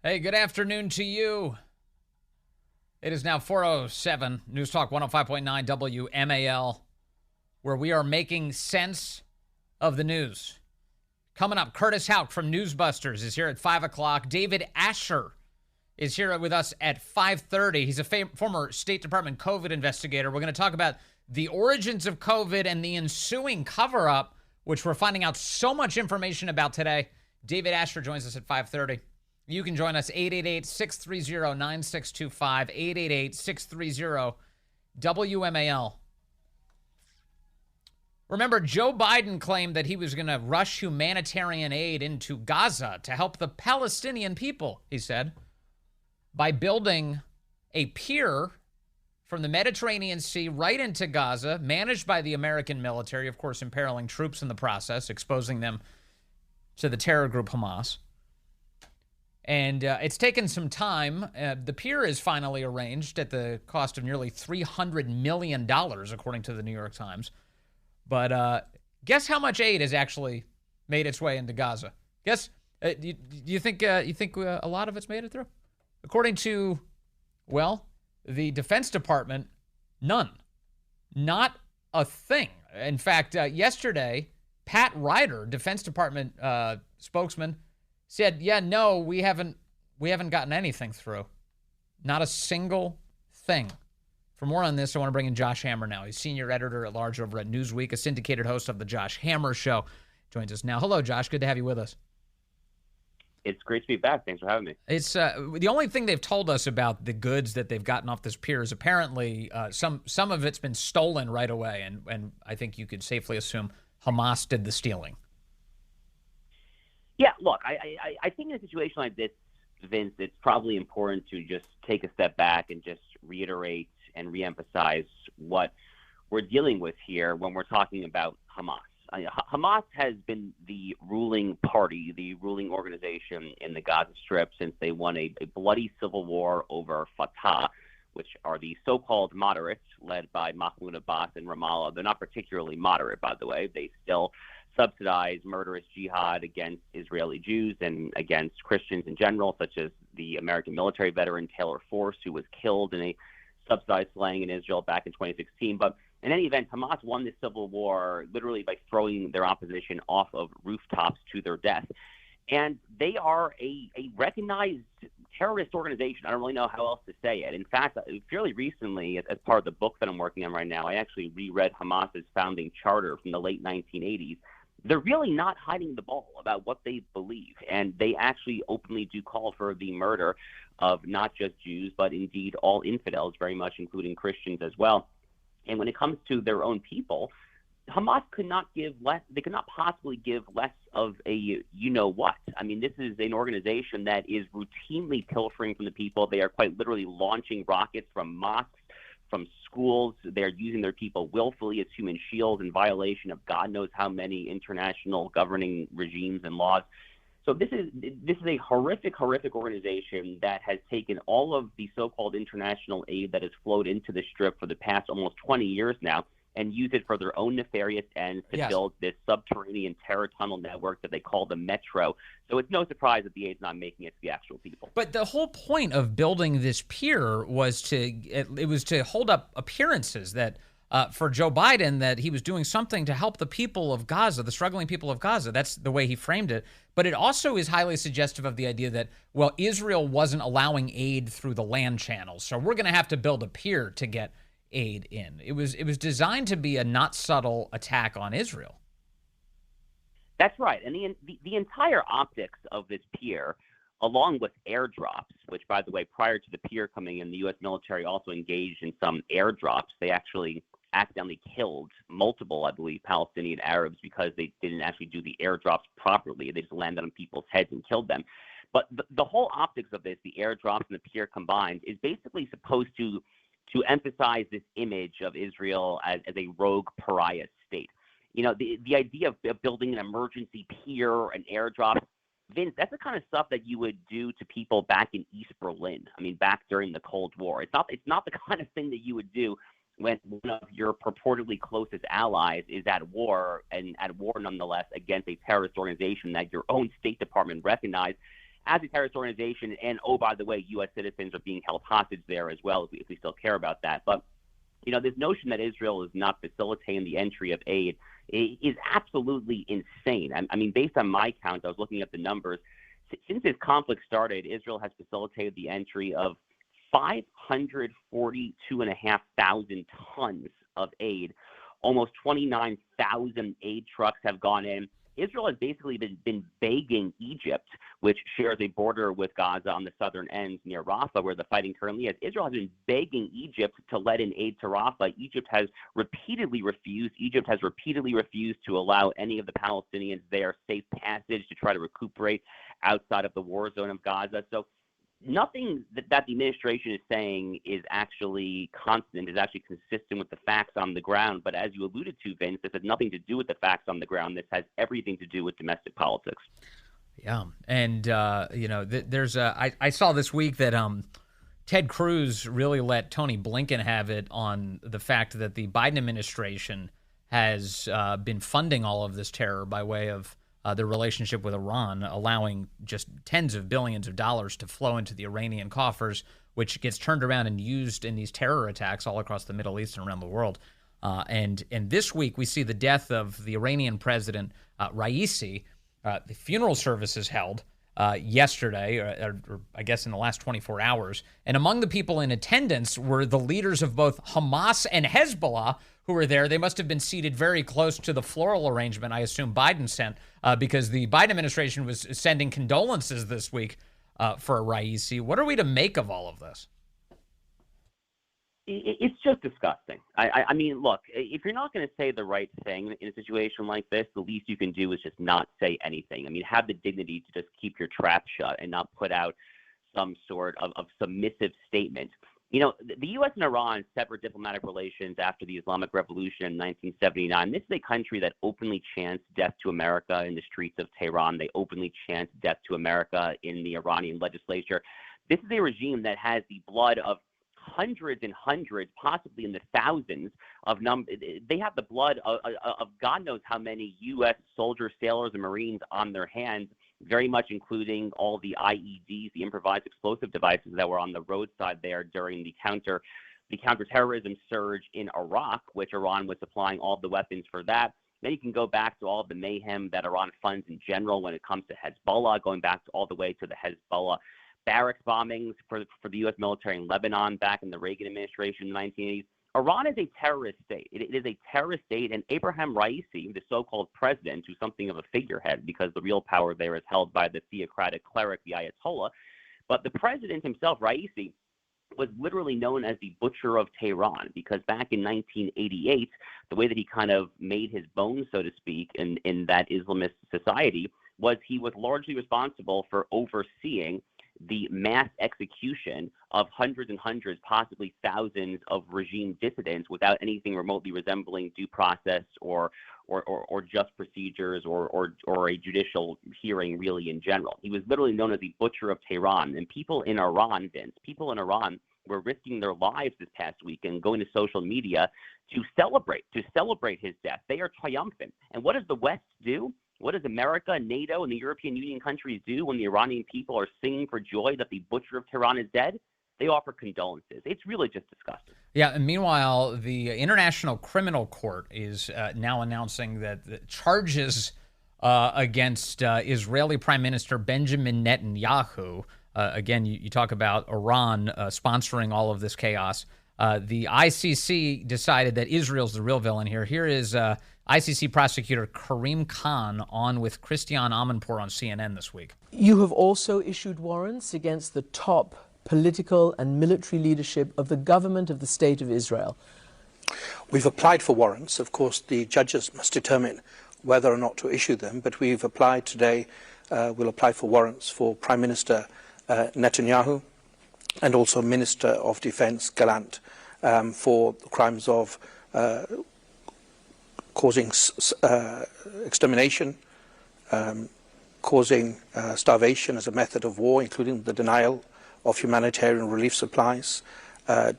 Hey, good afternoon to you. It is now 4:07, News Talk 105.9 WMAL, where we are making sense of the news. Coming up, Curtis Houck from Newsbusters is here at 5 o'clock. David Asher is here with us at 5:30. He's a former State Department COVID investigator. We're going to talk about the origins of COVID and the ensuing cover-up, which we're finding out so much information about today. David Asher joins us at 5:30. You can join us 888-630-9625, 888-630-WMAL. Remember, Joe Biden claimed that he was going to rush humanitarian aid into Gaza to help the Palestinian people, he said, by building a pier from the Mediterranean Sea right into Gaza, managed by the American military, of course, imperiling troops in the process, exposing them to the terror group Hamas. And it's taken some time. The pier is finally arranged at the cost of nearly $300 million, according to the New York Times. But guess how much aid has actually made its way into Gaza? Guess? You think a lot of it's made it through? According to, well, the Defense Department, none. Not a thing. In fact, yesterday, Pat Ryder, Defense Department spokesman, said, yeah, no, we haven't gotten anything through. Not a single thing. For more on this, I want to bring in Josh Hammer now. He's senior editor at large over at Newsweek, a syndicated host of the Josh Hammer Show. Joins us now. Hello, Josh. Good to have you with us. It's great to be back. Thanks for having me. It's the only thing they've told us about the goods that they've gotten off this pier is apparently some of it's been stolen right away, and I think you could safely assume Hamas did the stealing. Yeah, look, I think in a situation like this, Vince, it's probably important to just take a step back and just reiterate and reemphasize what we're dealing with here when we're talking about Hamas. Hamas has been the ruling party, the ruling organization in the Gaza Strip since they won a bloody civil war over Fatah, which are the so-called moderates led by Mahmoud Abbas and Ramallah. They're not particularly moderate, by the way. They still subsidize murderous jihad against Israeli Jews and against Christians in general, such as the American military veteran Taylor Force, who was killed in a subsidized slaying in Israel back in 2016. But in any event, Hamas won this civil war literally by throwing their opposition off of rooftops to their death. And they are a recognized terrorist organization. I don't really know how else to say it. In fact, fairly recently, as part of the book that I'm working on right now, I actually reread Hamas's founding charter from the late 1980s. They're really not hiding the ball about what they believe, and they actually openly do call for the murder of not just Jews, but indeed all infidels, very much including Christians as well. And when it comes to their own people, Hamas could not give less. They could not possibly give less of a you-know-what. I mean, this is an organization that is routinely pilfering from the people. They are quite literally launching rockets from mosques, from schools. They're using their people willfully as human shields in violation of God knows how many international governing regimes and laws. So this is a horrific organization that has taken all of the so-called international aid that has flowed into the Strip for the past almost 20 years now and used it for their own nefarious ends to build this subterranean terror tunnel network that they call the Metro. So it's no surprise that the aid's not making it to the actual people. But the whole point of building this pier was to hold up appearances that for Joe Biden that he was doing something to help the people of Gaza, the struggling people of Gaza. That's the way he framed it. But it also is highly suggestive of the idea that, well, Israel wasn't allowing aid through the land channels, so we're going to have to build a pier to get aid in. It was designed to be a not subtle attack on Israel. That's right. And the entire optics of this pier, along with airdrops, which, by the way, prior to the pier coming in, the U.S. military also engaged in some airdrops. They actually accidentally killed multiple, I believe, Palestinian Arabs because they didn't actually do the airdrops properly. They just landed on people's heads and killed them. But the whole optics of this, the airdrops and the pier combined, is basically supposed to emphasize this image of Israel as a rogue pariah state. You know, the idea of building an emergency pier, an airdrop, Vince, that's the kind of stuff that you would do to people back in East Berlin. I mean, back during the Cold War. It's not the kind of thing that you would do when one of your purportedly closest allies is at war, and at war nonetheless against a terrorist organization that your own State Department recognized as a terrorist organization. And, oh, by the way, U.S. citizens are being held hostage there as well, if we still care about that. But, this notion that Israel is not facilitating the entry of aid is absolutely insane. I mean, based on my count, I was looking at the numbers. Since this conflict started, Israel has facilitated the entry of 542,500 tons of aid. Almost 29,000 aid trucks have gone in. Israel has basically been begging Egypt, which shares a border with Gaza on the southern end near Rafah, where the fighting currently is. Israel has been begging Egypt to let in aid to Rafah. Egypt has repeatedly refused. Egypt has repeatedly refused to allow any of the Palestinians there safe passage to try to recuperate outside of the war zone of Gaza. So nothing that the administration is saying is actually constant, is actually consistent with the facts on the ground. But as you alluded to, Vince, this has nothing to do with the facts on the ground. This has everything to do with domestic politics. Yeah. And, there's I saw this week that Ted Cruz really let Tony Blinken have it on the fact that the Biden administration has been funding all of this terror by way of their relationship with Iran, allowing just tens of billions of dollars to flow into the Iranian coffers, which gets turned around and used in these terror attacks all across the Middle East and around the world. And this week, we see the death of the Iranian president, Raisi. The funeral services held yesterday, or I guess in the last 24 hours. And among the people in attendance were the leaders of both Hamas and Hezbollah who were there. They must have been seated very close to the floral arrangement I assume Biden sent, because the Biden administration was sending condolences this week for Raisi. What are we to make of all of this? It's just disgusting. I mean, look, if you're not going to say the right thing in a situation like this, the least you can do is just not say anything. I mean, have the dignity to just keep your trap shut and not put out some sort of submissive statement. The U.S. and Iran severed diplomatic relations after the Islamic Revolution in 1979. This is a country that openly chants death to America in the streets of Tehran. They openly chant death to America in the Iranian legislature. This is a regime that has the blood of hundreds and hundreds, possibly in the thousands of they have the blood of God knows how many U.S. soldiers, sailors, and Marines on their hands, very much including all the IEDs, the improvised explosive devices that were on the roadside there during the counterterrorism surge in Iraq, which Iran was supplying all the weapons for that. Then you can go back to all of the mayhem that Iran funds in general when it comes to Hezbollah, going back to all the way to the Hezbollah barracks bombings for the U.S. military in Lebanon back in the Reagan administration in the 1980s. Iran is a terrorist state. It is a terrorist state, and Abraham Raisi, the so-called president, who's something of a figurehead because the real power there is held by the theocratic cleric, the Ayatollah. But the president himself, Raisi, was literally known as the Butcher of Tehran because back in 1988, the way that he kind of made his bones, so to speak, in that Islamist society was he was largely responsible for overseeing the mass execution of hundreds and hundreds, possibly thousands of regime dissidents without anything remotely resembling due process or just procedures or a judicial hearing really in general. He was literally known as the Butcher of Tehran. And people in Iran, Vince, were risking their lives this past weekend going to social media to celebrate his death. They are triumphant. And what does the West do? What does America, NATO, and the European Union countries do when the Iranian people are singing for joy that the Butcher of Tehran is dead? They offer condolences. It's really just disgusting. Yeah, and meanwhile, the International Criminal Court is now announcing that the charges against Israeli Prime Minister Benjamin Netanyahu, again, you talk about Iran sponsoring all of this chaos. The ICC decided that Israel's the real villain here. Here is ICC prosecutor Karim Khan on with Christiane Amanpour on CNN this week. You have also issued warrants against the top political and military leadership of the government of the State of Israel. We've applied for warrants. Of course, the judges must determine whether or not to issue them, but we've applied today, we'll apply for warrants for Prime Minister Netanyahu and also Minister of Defense Gallant for the crimes of causing extermination, causing starvation as a method of war, including the denial of humanitarian relief supplies,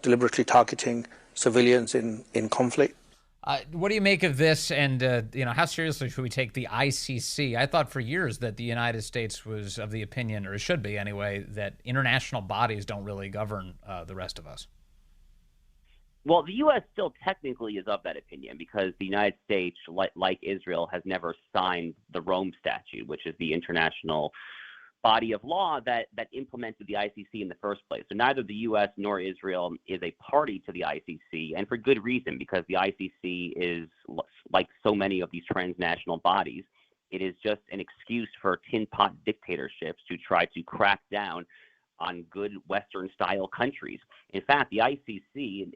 deliberately targeting civilians in conflict. What do you make of this? And, how seriously should we take the ICC? I thought for years that the United States was of the opinion, or should be anyway, that international bodies don't really govern the rest of us. Well, the U.S. still technically is of that opinion because the United States, like Israel, has never signed the Rome Statute, which is the international body of law that implemented the ICC in the first place. So neither the U.S. nor Israel is a party to the ICC, and for good reason, because the ICC is, like so many of these transnational bodies, it is just an excuse for tin pot dictatorships to try to crack down on good Western-style countries. In fact, the ICC,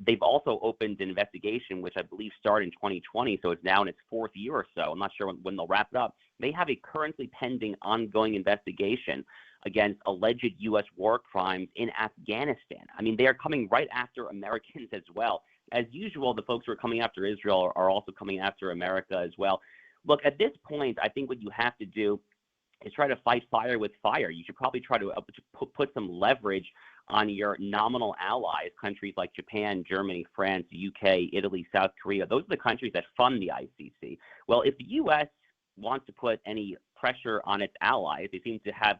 they've also opened an investigation, which I believe started in 2020, so it's now in its fourth year or so. I'm not sure when they'll wrap it up. They have a currently pending ongoing investigation against alleged U.S. war crimes in Afghanistan. I mean, they are coming right after Americans as well. As usual, the folks who are coming after Israel are also coming after America as well. Look, at this point, I think what you have to do is try to fight fire with fire. You should probably try to put some leverage on your nominal allies, countries like Japan, Germany, France, UK, Italy, South Korea. Those are the countries that fund the ICC. Well, if the U.S. wants to put any pressure on its allies, they seem to have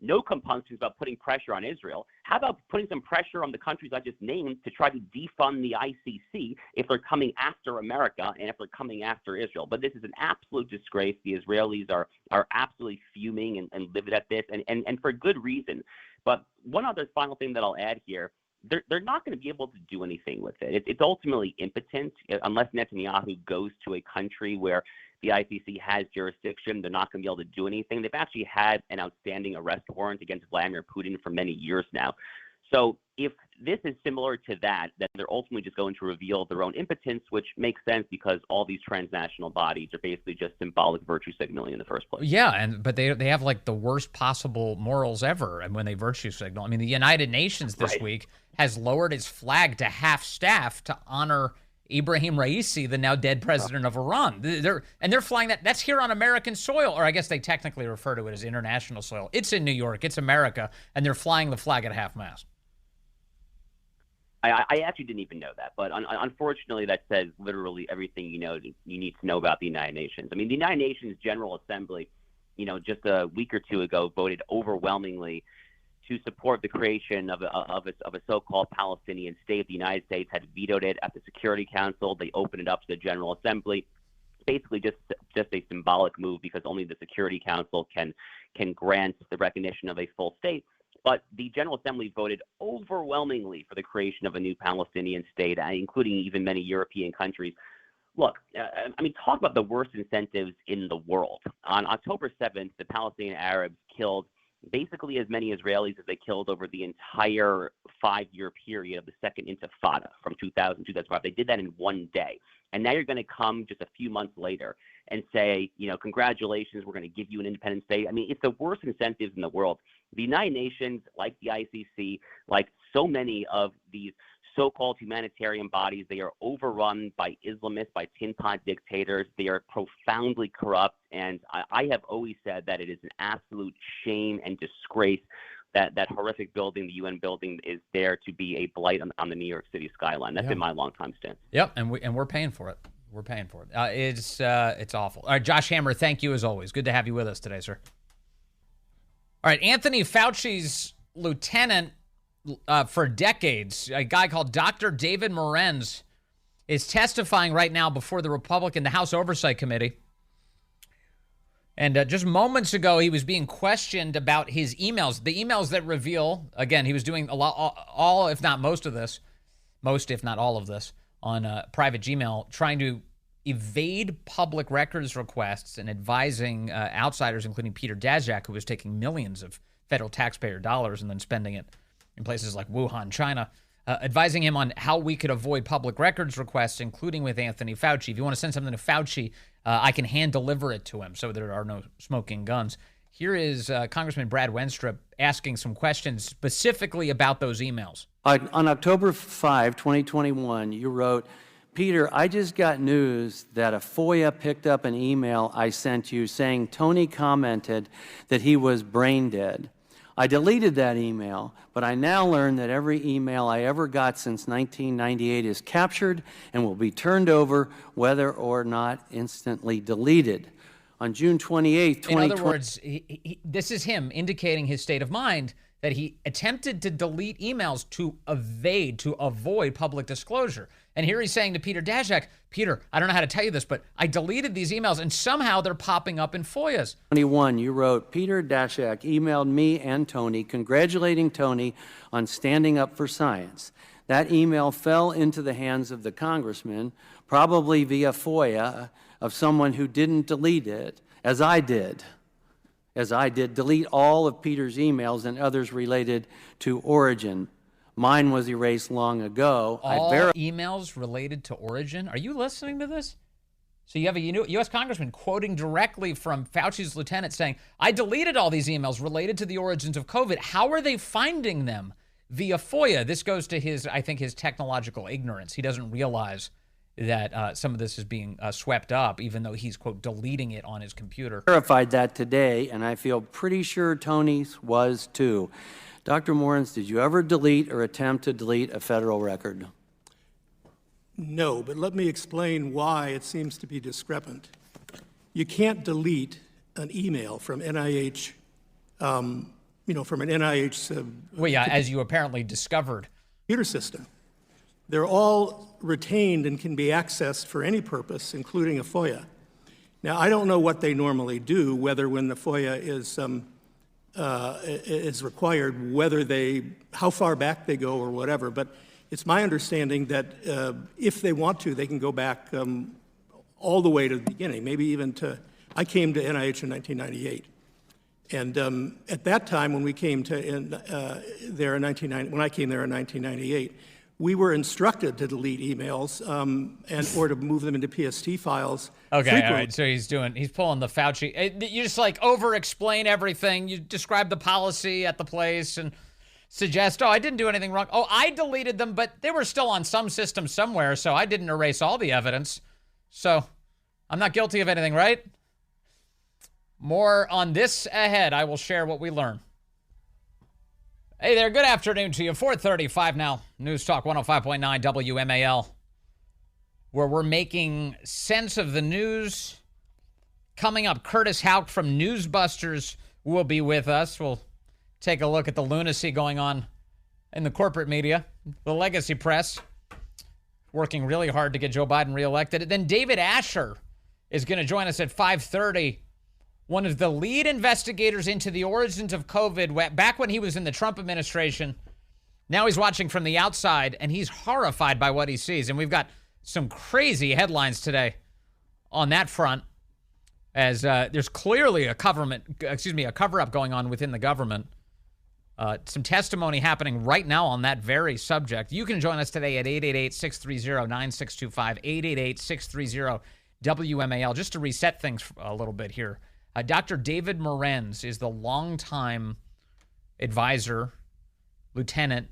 no compunctions about putting pressure on Israel. How about putting some pressure on the countries I just named to try to defund the ICC if they're coming after America and if they're coming after Israel? But this is an absolute disgrace. The Israelis are absolutely fuming and livid at this, and for good reason. But one other final thing that I'll add here, they're not going to be able to do anything with it. It's ultimately impotent unless Netanyahu goes to a country where the ICC has jurisdiction. They're not going to be able to do anything. They've actually had an outstanding arrest warrant against Vladimir Putin for many years now. So if this is similar to that, then they're ultimately just going to reveal their own impotence, which makes sense because all these transnational bodies are basically just symbolic virtue signaling in the first place. Yeah, but they have like the worst possible morals ever, and when they virtue signal. I mean, the United Nations this week has lowered its flag to half staff to honor Ibrahim Raisi, the now dead president of Iran. They're flying that. That's here on American soil, or I guess they technically refer to it as international soil. It's in New York. It's America, and they're flying the flag at half mast. I actually didn't even know that, but unfortunately, that says literally everything you need to know about the United Nations. I mean, the United Nations General Assembly, just a week or two ago, voted overwhelmingly to support the creation of a so-called Palestinian state. The United States had vetoed it at the Security Council. They opened it up to the General Assembly. Basically, just a symbolic move because only the Security Council can grant the recognition of a full state. But the General Assembly voted overwhelmingly for the creation of a new Palestinian state, including even many European countries. Look, talk about the worst incentives in the world. On October 7th, the Palestinian Arabs killed basically as many Israelis as they killed over the entire 5-year period of the Second Intifada from 2000 to 2005. They did that in one day. And now you're going to come just a few months later and say, congratulations, we're going to give you an independent state. I mean, it's the worst incentives in the world. The United Nations, like the ICC, like so many of these so-called humanitarian bodies, they are overrun by Islamists, by tin pot dictators. They are profoundly corrupt. And I have always said that it is an absolute shame and disgrace that horrific building, the UN building, is there to be a blight on the New York City skyline. That's been my long-time stance. Yep, and we're paying for it. We're paying for it. It's awful. All right, Josh Hammer, thank you as always. Good to have you with us today, sir. All right, Anthony Fauci's lieutenant for decades, a guy called Dr. David Morenz, is testifying right now before the House Oversight Committee. And just moments ago, he was being questioned about his emails, the emails that reveal, again, he was doing a lot, all if not most of this, most if not all of this, on private Gmail, trying to evade public records requests and advising outsiders, including Peter Daszak, who was taking millions of federal taxpayer dollars and then spending it in places like Wuhan, China, advising him on how we could avoid public records requests, including with Anthony Fauci. If you want to send something to Fauci, I can hand deliver it to him so there are no smoking guns. Here is Congressman Brad Wenstrup asking some questions specifically about those emails. On October 5, 2021, you wrote, Peter, I just got news that a FOIA picked up an email I sent you saying Tony commented that he was brain dead. I deleted that email, but I now learn that every email I ever got since 1998 is captured and will be turned over whether or not instantly deleted. On June 28th, 2020... In other words, this is him indicating his state of mind that he attempted to delete emails to avoid public disclosure. And here he's saying to Peter Daszak, Peter, I don't know how to tell you this, but I deleted these emails and somehow they're popping up in FOIAs. 21, you wrote, Peter Daszak emailed me and Tony congratulating Tony on standing up for science. That email fell into the hands of the congressman, probably via FOIA, of someone who didn't delete it, as I did, delete all of Peter's emails and others related to Origin. Mine was erased long ago. All emails related to Origin? Are you listening to this? So you have a U.S. congressman quoting directly from Fauci's lieutenant saying, I deleted all these emails related to the origins of COVID. How are they finding them? Via FOIA. This goes to his technological ignorance. He doesn't realize that some of this is being swept up, even though he's, quote, deleting it on his computer. Verified that today, and I feel pretty sure Tony's was too. Dr. Morens, did you ever delete or attempt to delete a federal record? No, but let me explain why it seems to be discrepant. You can't delete an email from NIH, from an NIH well, yeah, as you apparently discovered. Computer system. They're all retained and can be accessed for any purpose, including a FOIA. Now, I don't know what they normally do, whether when the FOIA is required, how far back they go or whatever, but it's my understanding that if they want to, they can go back all the way to the beginning, maybe even I came to NIH in 1998. And at that time, when we came to when I came there in 1998, we were instructed to delete emails or to move them into PST files. Okay, frequently. all right. So he's pulling the Fauci. You just over-explain everything. You describe the policy at the place and suggest, I didn't do anything wrong. I deleted them, but they were still on some system somewhere, so I didn't erase all the evidence. So I'm not guilty of anything, right? More on this ahead. I will share what we learn. Hey there, good afternoon to you. 4:35 now. News Talk 105.9 WMAL, where we're making sense of the news. Coming up, Curtis Houck from Newsbusters will be with us. We'll take a look at the lunacy going on in the corporate media, the legacy press, working really hard to get Joe Biden reelected. Then David Asher is going to join us at 5:30. One of the lead investigators into the origins of COVID, back when he was in the Trump administration. Now he's watching from the outside, and he's horrified by what he sees. And we've got some crazy headlines today on that front, as there's clearly a cover-up going on within the government. Some testimony happening right now on that very subject. You can join us today at 888-630-9625, 888-630-WMAL. Just to reset things a little bit here. Dr. David Morens is the longtime advisor, lieutenant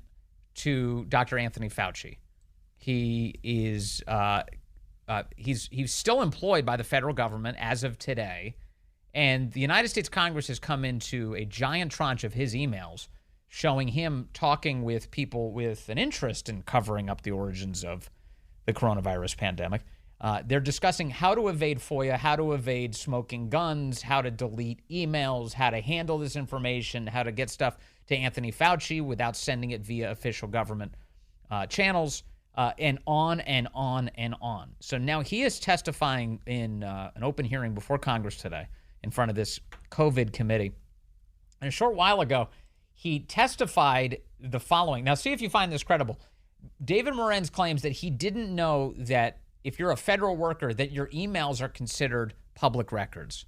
to Dr. Anthony Fauci. He is he's still employed by the federal government as of today, and the United States Congress has come into a giant tranche of his emails showing him talking with people with an interest in covering up the origins of the coronavirus pandemic. They're discussing how to evade FOIA, how to evade smoking guns, how to delete emails, how to handle this information, how to get stuff to Anthony Fauci without sending it via official government channels, and on and on and on. So now he is testifying in an open hearing before Congress today in front of this COVID committee. And a short while ago, he testified the following. Now, see if you find this credible. David Morens claims that he didn't know that if you're a federal worker, that your emails are considered public records.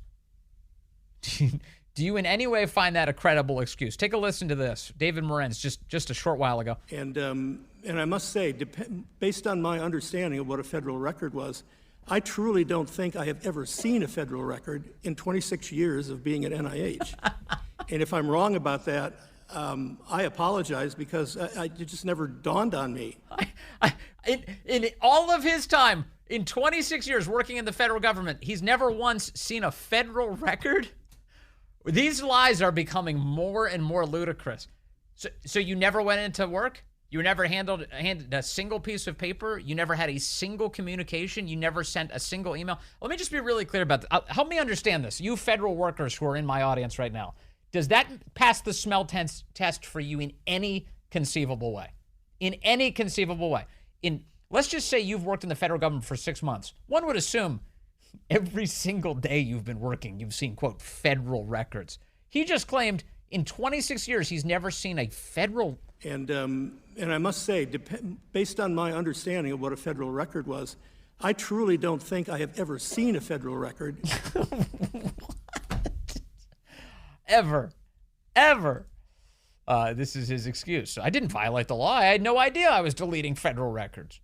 Do you in any way find that a credible excuse? Take a listen to this. David Morens, just a short while ago. And I must say, based on my understanding of what a federal record was, I truly don't think I have ever seen a federal record in 26 years of being at NIH. And if I'm wrong about that, I apologize, because it just never dawned on me. In all of his time, in 26 years working in the federal government, he's never once seen a federal record? These lies are becoming more and more ludicrous. So you never went into work? You never handed a single piece of paper? You never had a single communication? You never sent a single email? Let me just be really clear about this. Help me understand this. You federal workers who are in my audience right now, does that pass the smell test for you in any conceivable way? In any conceivable way? Let's just say you've worked in the federal government for 6 months. One would assume every single day you've been working, you've seen, quote, federal records. He just claimed in 26 years he's never seen a federal. And I must say, based on my understanding of what a federal record was, I truly don't think I have ever seen a federal record. Ever. This is his excuse. I didn't violate the law. I had no idea I was deleting federal records.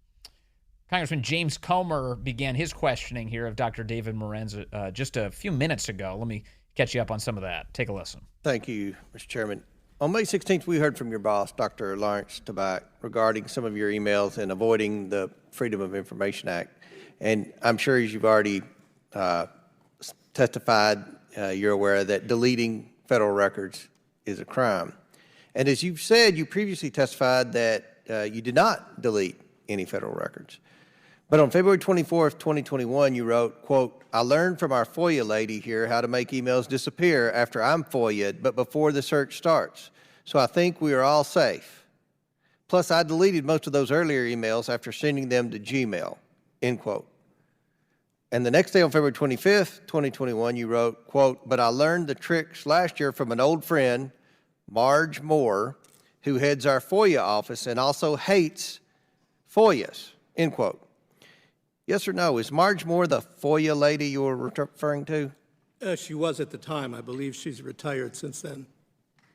Congressman James Comer began his questioning here of Dr. David Morenz just a few minutes ago. Let me catch you up on some of that. Take a listen. Thank you, Mr. Chairman. On May 16th, we heard from your boss, Dr. Lawrence Tabak, regarding some of your emails and avoiding the Freedom of Information Act. And I'm sure as you've already testified, you're aware that deleting federal records is a crime. And as you've said, you previously testified that you did not delete any federal records. But on February 24th, 2021, you wrote, quote, I learned from our FOIA lady here how to make emails disappear after I'm FOIA'd, but before the search starts. So I think we are all safe. Plus, I deleted most of those earlier emails after sending them to Gmail, end quote. And the next day on February 25th, 2021, you wrote, quote, but I learned the tricks last year from an old friend, Marge Moore, who heads our FOIA office and also hates FOIAs, end quote. Yes or no, is Marge Moore the FOIA lady you were referring to? She was at the time. I believe she's retired since then.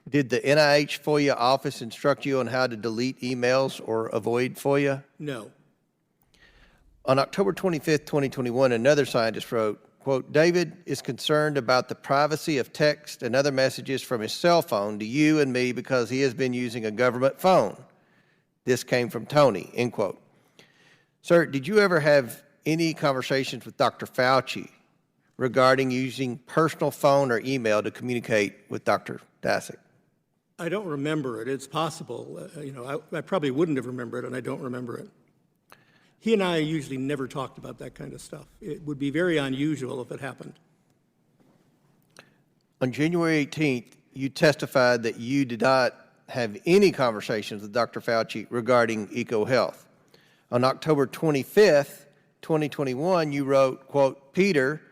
Did the NIH FOIA office instruct you on how to delete emails or avoid FOIA? No. On October 25th, 2021, another scientist wrote, quote, David is concerned about the privacy of text and other messages from his cell phone to you and me because he has been using a government phone. This came from Tony, end quote. Sir, did you ever have any conversations with Dr. Fauci regarding using personal phone or email to communicate with Dr. Daszak? I don't remember it. It's possible. I probably wouldn't have remembered it, and I don't remember it. He and I usually never talked about that kind of stuff. It would be very unusual if it happened. On January 18th, you testified that you did not have any conversations with Dr. Fauci regarding EcoHealth. On October 25th, 2021, you wrote, quote, Peter,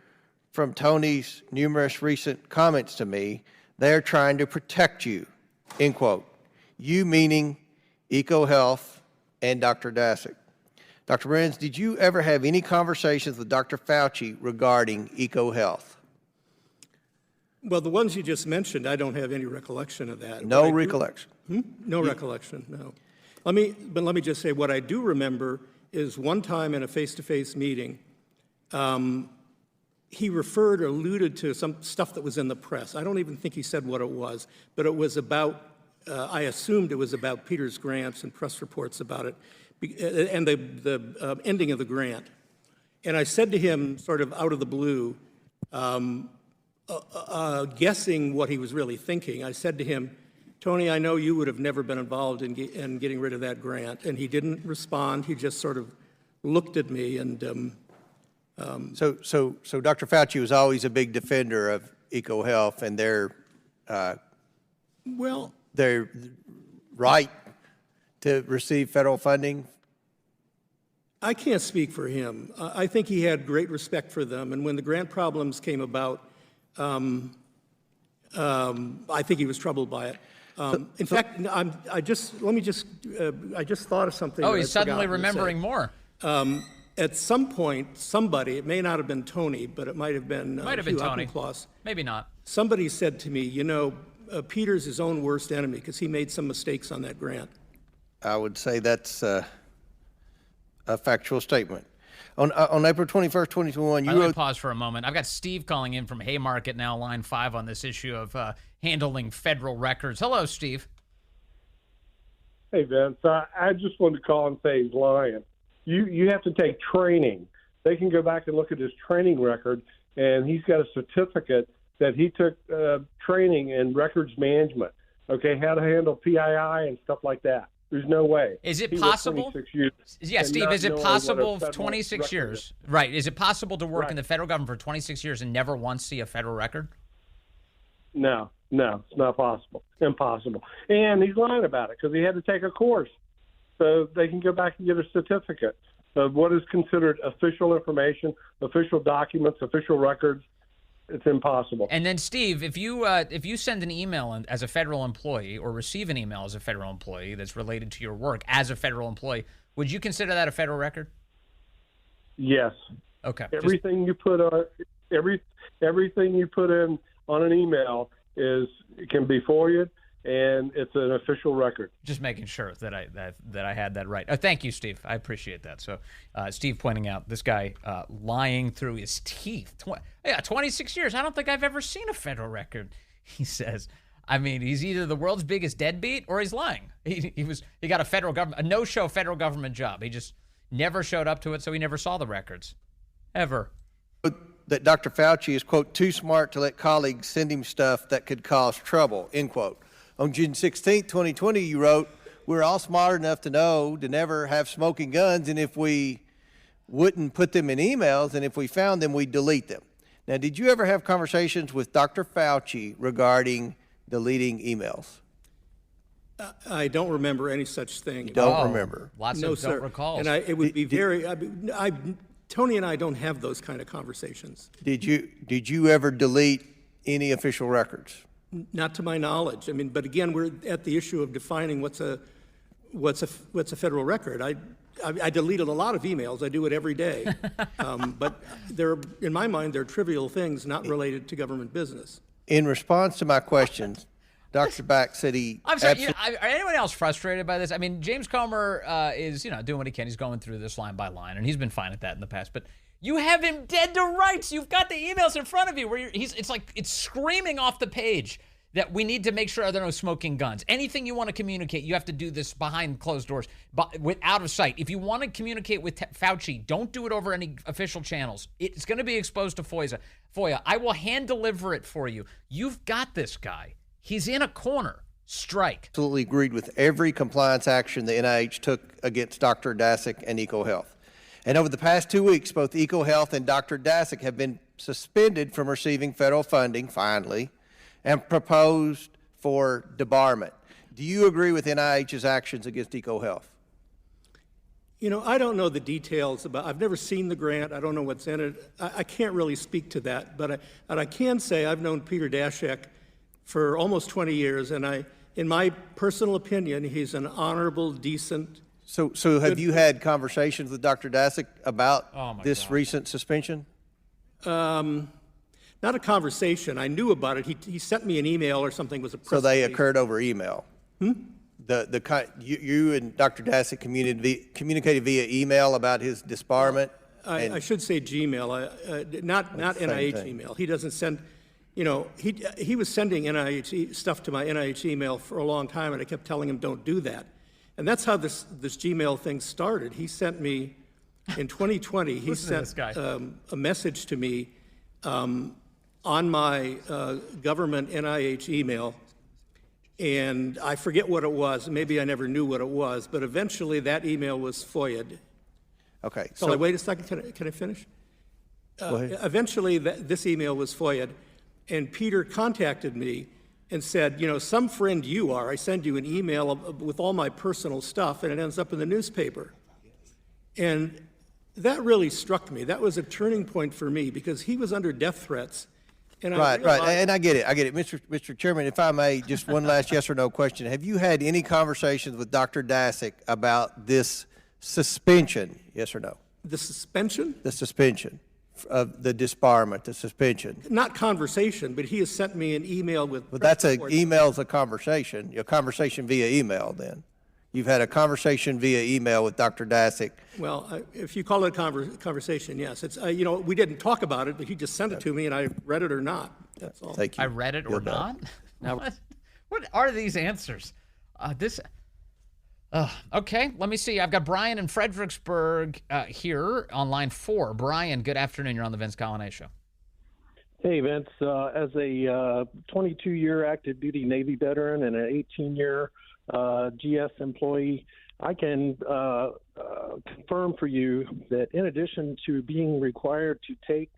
from Tony's numerous recent comments to me, they're trying to protect you, end quote. You meaning EcoHealth and Dr. Daszak. Dr. Morenz, did you ever have any conversations with Dr. Fauci regarding EcoHealth? Well, the ones you just mentioned, I don't have any recollection of that. No recollection? No recollection, no. Let me just say what I do remember is one time in a face-to-face meeting, he referred or alluded to some stuff that was in the press. I don't even think he said what it was, but it was about, I assumed it was about Peter's grants and press reports about it, and the ending of the grant. And I said to him, sort of out of the blue, guessing what he was really thinking, I said to him, Tony, I know you would have never been involved in getting rid of that grant. And he didn't respond. He just sort of looked at me and... So Dr. Fauci was always a big defender of EcoHealth and their right to receive federal funding? I can't speak for him. I think he had great respect for them. And when the grant problems came about, I think he was troubled by it. In fact, I just thought of something. Oh, he's suddenly remembering more. At some point, somebody, it may not have been Tony, but it might have been Tony. Uppenklaus. Maybe not. Somebody said to me, Peter's his own worst enemy because he made some mistakes on that grant. I would say that's a factual statement. On April 21st, 2021, you Let me pause for a moment. I've got Steve calling in from Haymarket now, line 5, on this issue of handling federal records. Hello, Steve. Hey, Vince. I just wanted to call and say he's lying. You have to take training. They can go back and look at his training record, and he's got a certificate that he took training in records management, okay, how to handle PII and stuff like that. There's no way. Is it He possible? went 26 years Yeah, and Steve, not is it knowing possible what a federal 26 record years? is. Right. Is it possible to work Right. in the federal government for 26 years and never once see a federal record? No, it's not possible. Impossible. And he's lying about it because he had to take a course so they can go back and get a certificate of what is considered official information, official documents, official records. It's impossible. And then, Steve, if you send an email as a federal employee or receive an email as a federal employee that's related to your work as a federal employee, would you consider that a federal record? Yes. Okay. Everything you put on everything you put in on an email can be FOIA'd, and it's an official record. Just making sure that I had that right. Thank you, Steve. I appreciate that. So, Steve pointing out this guy lying through his teeth. 26 years. I don't think I've ever seen a federal record. He says. I mean, he's either the world's biggest deadbeat or he's lying. He got a no-show federal government job. He just never showed up to it, so he never saw the records, ever. That Dr. Fauci is, quote, too smart to let colleagues send him stuff that could cause trouble, end quote. On June 16, 2020, you wrote, we're all smart enough to know to never have smoking guns, and if we wouldn't put them in emails, and if we found them, we'd delete them. Now, did you ever have conversations with Dr. Fauci regarding deleting emails? I don't remember any such thing. You don't remember? Lots No, of sir. don't recalls. And it would be very. Tony and I don't have those kind of conversations. Did you ever delete any official records? Not to my knowledge. I mean, but again, we're at the issue of defining what's a federal record. I deleted a lot of emails. I do it every day. But in my mind, they're trivial things not related to government business. In response to my questions, Dr. Back said he. I'm sorry. Are anyone else frustrated by this? I mean, James Comer is doing what he can. He's going through this line by line, and he's been fine at that in the past. But you have him dead to rights. You've got the emails in front of you where it's screaming off the page that we need to make sure there are no smoking guns. Anything you want to communicate, you have to do this behind closed doors, but out of sight. If you want to communicate with Fauci, don't do it over any official channels. It's going to be exposed to FOIA. I will hand deliver it for you. You've got this guy. He's in a corner. Strike. Absolutely agreed with every compliance action the NIH took against Dr. Daszak and EcoHealth. And over the past 2 weeks, both EcoHealth and Dr. Daszak have been suspended from receiving federal funding, finally, and proposed for debarment. Do you agree with NIH's actions against EcoHealth? I don't know the details I've never seen the grant. I don't know what's in it. I can't really speak to that, but I can say I've known Peter Daszak for almost 20 years, and in my personal opinion, he's an honorable, decent. So have you had conversations with Dr. Daszak about this recent suspension? Not a conversation. I knew about it. He sent me an email or something. Was a press So they release. occurred over email. You and Dr. Daszak communicated via email about his disbarment. I should say Gmail, not NIH thing. email. He doesn't send. He was sending NIH stuff to my NIH email for a long time, and I kept telling him don't do that. And that's how this Gmail thing started. He sent me in 2020. He sent a message to me. On my government NIH email, and I forget what it was. Maybe I never knew what it was, but eventually that email was FOIA'd. Okay. So wait a second. Can I finish? Go ahead. Eventually, this email was FOIA'd, and Peter contacted me and said, some friend you are. I send you an email with all my personal stuff, and it ends up in the newspaper. And that really struck me. That was a turning point for me because he was under death threats. And Right, and I get it. Mr. Chairman, if I may, just one last yes or no question. Have you had any conversations with Dr. Daszak about this suspension, yes or no? The suspension? The suspension of the disbarment, the suspension. Not conversation, but he has sent me an email with. But email's a conversation via email then. You've had a conversation via email with Dr. Daszak. Well, if you call it a conversation, yes. It's we didn't talk about it, but he just sent it to me, and I read it or not. That's all. Thank you. I read it or not? What are these answers? Okay, let me see. I've got Brian in Fredericksburg here on line 4. Brian, good afternoon. You're on the Vince Coglianese Show. Hey, Vince. As a 22-year active duty Navy veteran and an 18-year GS employee, I can confirm for you that in addition to being required to take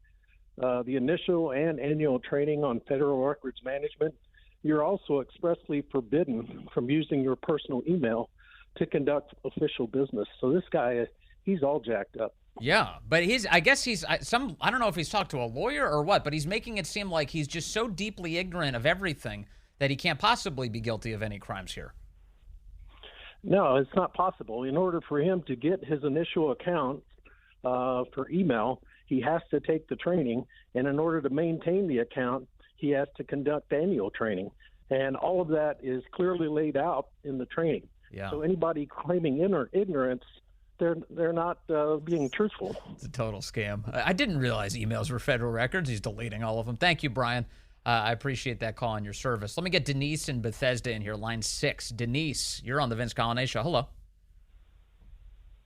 the initial and annual training on federal records management, you're also expressly forbidden from using your personal email to conduct official business. So this guy, he's all jacked up. Yeah, but I guess he's I don't know if he's talked to a lawyer or what, but he's making it seem like he's just so deeply ignorant of everything that he can't possibly be guilty of any crimes here. No, it's not possible. In order for him to get his initial account for email, he has to take the training, and in order to maintain the account, he has to conduct annual training. And all of that is clearly laid out in the training. Yeah. So anybody claiming ignorance, they're not being truthful. It's a total scam. I didn't realize emails were federal records. He's deleting all of them. Thank you, Brian. I appreciate that call and your service. Let me get Denise in Bethesda in here, line 6. Denise, you're on the Vince Coglianese Show. Hello.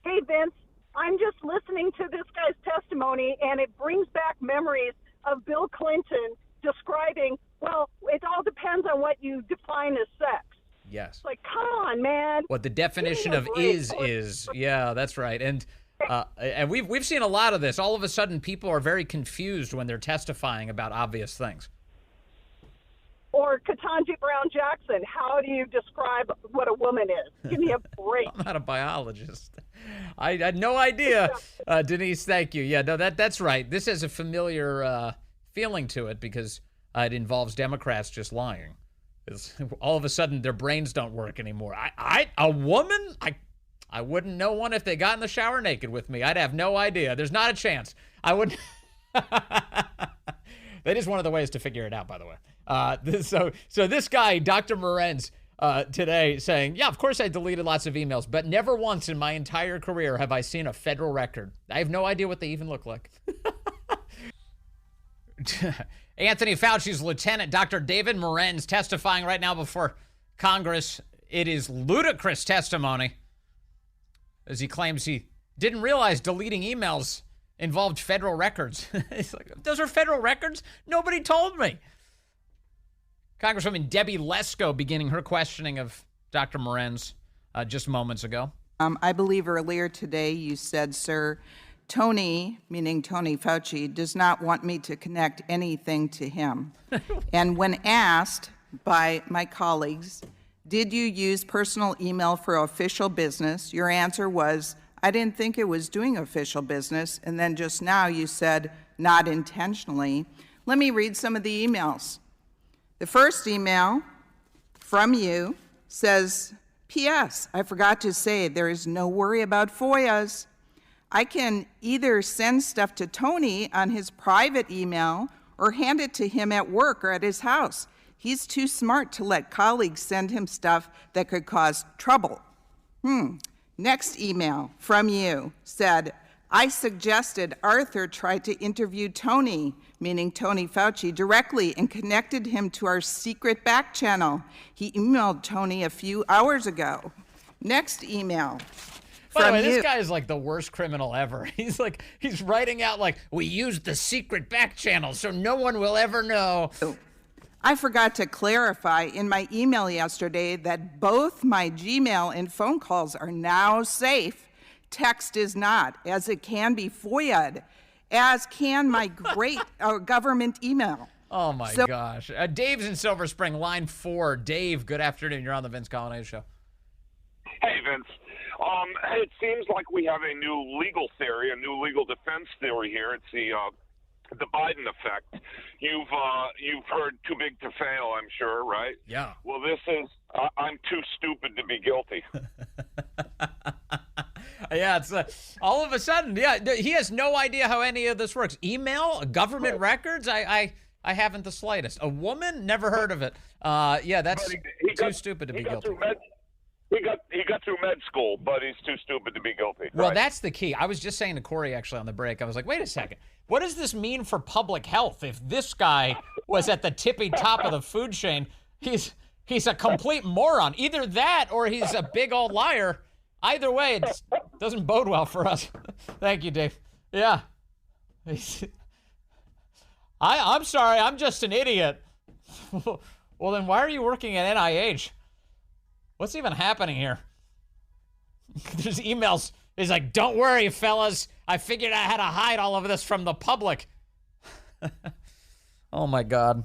Hey, Vince. I'm just listening to this guy's testimony, and it brings back memories of Bill Clinton describing, well, it all depends on what you define as sex. Yes. Like, come on, man. What the definition of is. Yeah, that's right. And we've seen a lot of this. All of a sudden, people are very confused when they're testifying about obvious things. Or Ketanji Brown Jackson, how do you describe what a woman is? Give me a break. I'm not a biologist. I had no idea. Denise, thank you. Yeah, no, that's right. This has a familiar feeling to it because it involves Democrats just lying. All of a sudden, their brains don't work anymore. A woman? I wouldn't know one if they got in the shower naked with me. I'd have no idea. There's not a chance. I wouldn't. That is one of the ways to figure it out, by the way. So this guy, Dr. Morenz, today saying, yeah, of course I deleted lots of emails, but never once in my entire career have I seen a federal record. I have no idea what they even look like. Anthony Fauci's lieutenant, Dr. David Morenz, testifying right now before Congress. It is ludicrous testimony, as he claims he didn't realize deleting emails involved federal records. He's like, those are federal records? Nobody told me. Congresswoman Debbie Lesko beginning her questioning of Dr. Morenz just moments ago. I believe earlier today you said, sir, Tony, meaning Tony Fauci, does not want me to connect anything to him. And when asked by my colleagues, did you use personal email for official business, your answer was, I didn't think it was doing official business. And then just now you said, not intentionally. Let me read some of the emails. The first email from you says, P.S. I forgot to say there is no worry about FOIAs. I can either send stuff to Tony on his private email or hand it to him at work or at his house. He's too smart to let colleagues send him stuff that could cause trouble. Next email from you said, I suggested Arthur try to interview Tony, meaning Tony Fauci, directly and connected him to our secret back channel. He emailed Tony a few hours ago. Next email. By the way, this guy is like the worst criminal ever. He's writing out like, we used the secret back channel so no one will ever know. I forgot to clarify in my email yesterday that both my Gmail and phone calls are now safe. Text is not, as it can be FOIA'd, as can my great government email. Oh my gosh. Dave's in Silver Spring, line 4. Dave, good afternoon. You're on the Vince Coglianese Show. Hey, Vince. It seems like we have a new legal theory, a new legal defense theory here. It's the Biden effect. You've heard too big to fail, I'm sure, right? Yeah. Well, this is I'm too stupid to be guilty. Yeah, it's all of a sudden. Yeah, he has no idea how any of this works. Email, government records. I haven't the slightest. A woman, never heard of it. Yeah, that's too stupid to be guilty. He got through med school, but he's too stupid to be guilty. Well, that's the key. I was just saying to Corey actually on the break, I was like, wait a second. What does this mean for public health? If this guy was at the tippy top of the food chain, he's a complete moron. Either that or he's a big old liar. Either way, it doesn't bode well for us. Thank you, Dave. Yeah. I'm sorry, I'm just an idiot. Well, then why are you working at NIH? What's even happening here? There's emails. He's like, don't worry, fellas. I figured out how to hide all of this from the public. Oh, my God.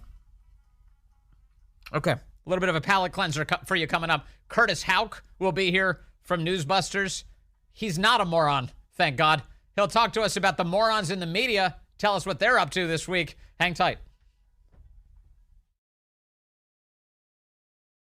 Okay, a little bit of a palate cleanser for you coming up. Curtis Houck will be here from Newsbusters. He's not a moron, thank God. He'll talk to us about the morons in the media, tell us what they're up to this week. Hang tight.